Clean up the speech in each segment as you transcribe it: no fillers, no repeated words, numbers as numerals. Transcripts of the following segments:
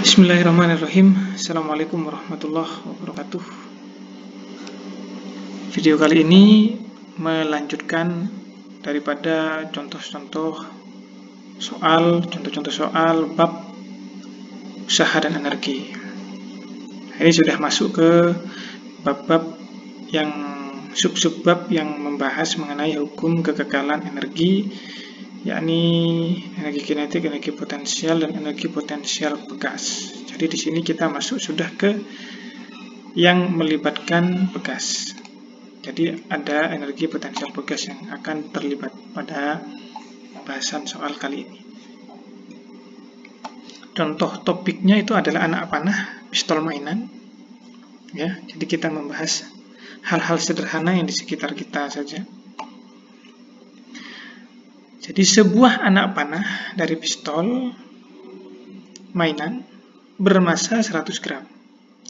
Bismillahirrahmanirrahim. Assalamualaikum warahmatullahi wabarakatuh. Video kali ini melanjutkan daripada contoh-contoh soal bab usaha dan energi. Ini sudah masuk ke bab-bab yang sub-bab yang membahas mengenai hukum kekekalan energi, yakni energi kinetik, energi potensial, dan energi potensial bekas. Jadi di sini kita masuk sudah ke yang melibatkan bekas. Jadi ada energi potensial bekas yang akan terlibat pada bahasan soal kali ini. Contoh topiknya itu adalah anak panah, pistol mainan. Ya, jadi kita membahas hal-hal sederhana yang di sekitar kita saja. Jadi sebuah anak panah dari pistol mainan bermasa 100 gram.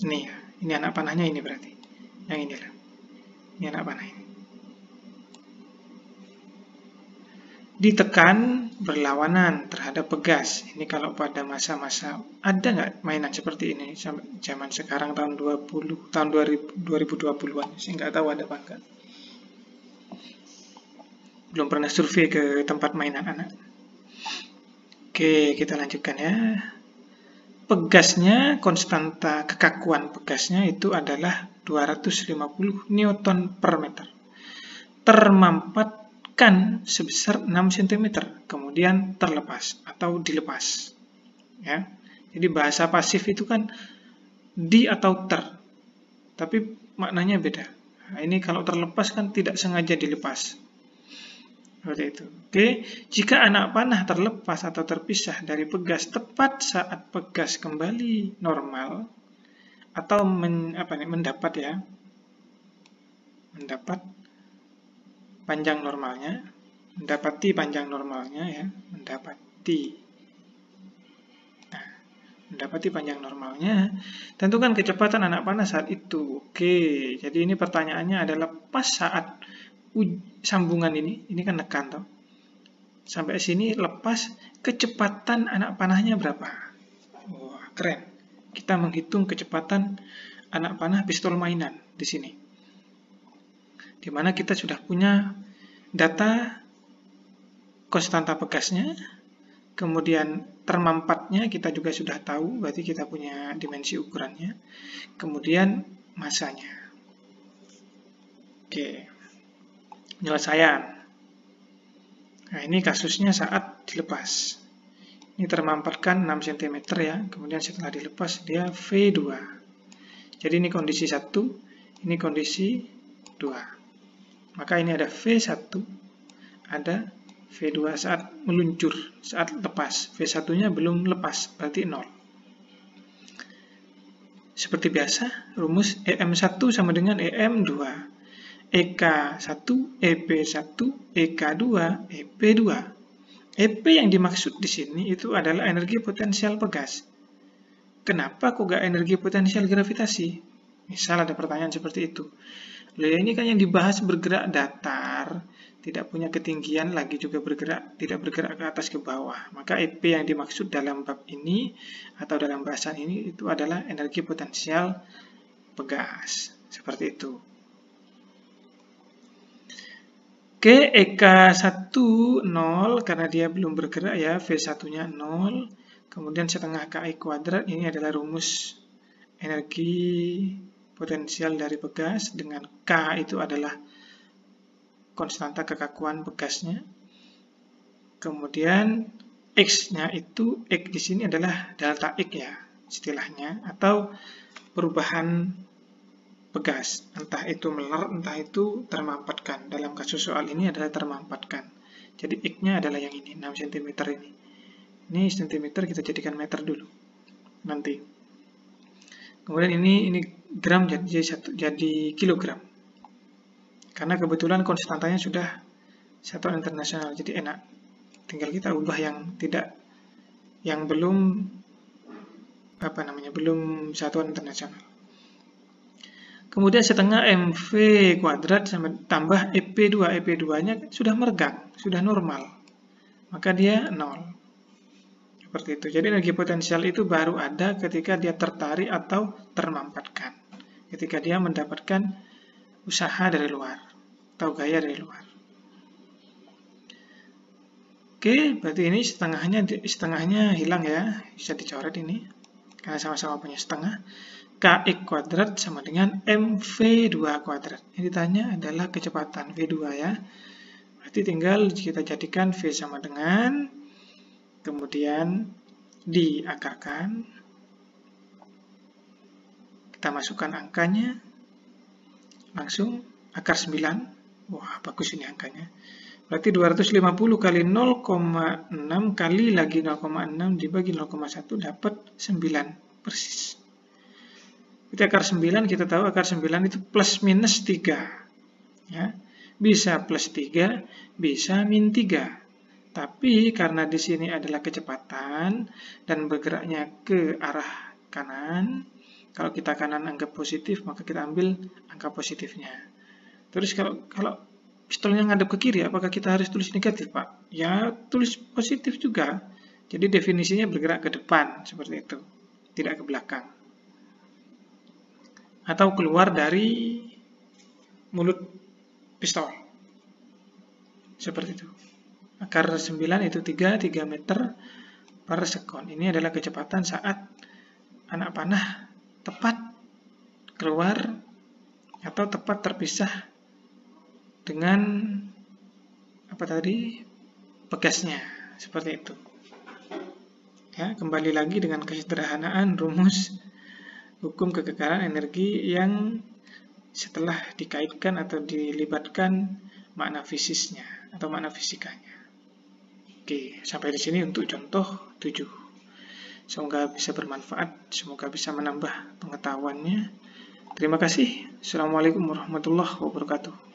Ini ya, ini anak panahnya ini berarti. Yang inilah. Ini anak panah ini. Ditekan berlawanan terhadap pegas. Ini kalau pada masa-masa, ada nggak mainan seperti ini zaman sekarang tahun 2020-an? Saya nggak tahu ada apa enggak. Belum pernah survei ke tempat mainan anak. Oke, kita lanjutkan ya. Pegasnya, konstanta kekakuan pegasnya itu adalah 250 Newton per meter. Termampatkan sebesar 6 cm, kemudian terlepas atau dilepas. Ya. Jadi bahasa pasif itu kan di atau ter. Tapi maknanya beda. Nah, ini kalau terlepas kan tidak sengaja dilepas. Seperti itu. Oke, jika anak panah terlepas atau terpisah dari pegas tepat saat pegas kembali normal atau mendapat panjang normalnya, mendapati panjang normalnya ya, mendapati panjang normalnya, tentukan kecepatan anak panah saat itu. Oke, jadi ini pertanyaannya adalah pas saat sambungan ini kan nekan toh. Sampai sini lepas, kecepatan anak panahnya berapa? Wah, keren. Kita menghitung kecepatan anak panah pistol mainan di sini. Di mana kita sudah punya data konstanta pegasnya, kemudian termampatnya kita juga sudah tahu, berarti kita punya dimensi ukurannya, kemudian masanya. Oke. Penyelesaian. Nah, ini kasusnya saat dilepas. Ini termampatkan 6 cm ya, kemudian setelah dilepas dia V2. Jadi ini kondisi 1, ini kondisi 2. Maka ini ada V1, ada V2 saat meluncur, saat lepas. V1-nya belum lepas, berarti 0. Seperti biasa, rumus EM1 sama dengan EM2. EK1, EP1, EK2, EP2. EP yang dimaksud di sini itu adalah energi potensial pegas. Kenapa kok gak energi potensial gravitasi? Misal ada pertanyaan seperti itu. Loh, ini kan yang dibahas bergerak datar, tidak punya ketinggian, lagi juga tidak bergerak ke atas ke bawah. Maka EP yang dimaksud dalam bab ini atau dalam bahasan ini itu adalah energi potensial pegas. Seperti itu. Oke, EK1 0 karena dia belum bergerak ya, V1-nya 0. Kemudian setengah KI kuadrat, ini adalah rumus energi potensial dari pegas, dengan K itu adalah konstanta kekakuan pegasnya. Kemudian X-nya itu, X di sini adalah delta X ya, istilahnya, atau perubahan pegas, entah itu meler, entah itu termampatkan. Dalam kasus soal ini adalah termampatkan. Jadi X-nya adalah yang ini, 6 cm ini. Ini cm kita jadikan meter dulu. Nanti. Kemudian ini gram jadi kilogram. Karena kebetulan konstantanya sudah satuan internasional, jadi enak. Tinggal kita ubah yang belum belum satuan internasional. Kemudian setengah MV kuadrat tambah EP2. EP2-nya sudah meregang, sudah normal. Maka dia 0. Seperti itu. Jadi energi potensial itu baru ada ketika dia tertarik atau termampatkan. Ketika dia mendapatkan usaha dari luar atau gaya dari luar. Oke, berarti ini setengahnya hilang ya. Bisa dicoret ini. Karena sama-sama punya setengah. Kx kuadrat sama dengan mv2 kuadrat. Yang ditanya adalah kecepatan V2 ya. Berarti tinggal kita jadikan V sama dengan, kemudian diakarkan, kita masukkan angkanya, langsung akar 9, wah bagus ini angkanya, berarti 250 kali 0,6 kali lagi 0,6 dibagi 0,1 dapat 9 persis. Jadi akar 9 kita tahu akar 9 itu plus minus 3 ya. Bisa plus 3, bisa min 3. Tapi karena di sini adalah kecepatan dan bergeraknya ke arah kanan, kalau kita kanan anggap positif, maka kita ambil angka positifnya. Terus kalau pistolnya ngadep ke kiri, apakah kita harus tulis negatif, Pak? Ya, tulis positif juga. Jadi definisinya bergerak ke depan, seperti itu. Tidak ke belakang. Atau keluar dari mulut pistol. Seperti itu. Akar 9 itu 3 meter per sekon. Ini adalah kecepatan saat anak panah tepat keluar atau tepat terpisah dengan apa tadi, pegasnya. Seperti itu. Ya, kembali lagi dengan kesederhanaan rumus hukum kekekalan energi yang setelah dikaitkan atau dilibatkan makna fisisnya atau makna fisikanya. Oke, sampai di sini untuk contoh 7. Semoga bisa bermanfaat, semoga bisa menambah pengetahuannya. Terima kasih. Assalamualaikum warahmatullahi wabarakatuh.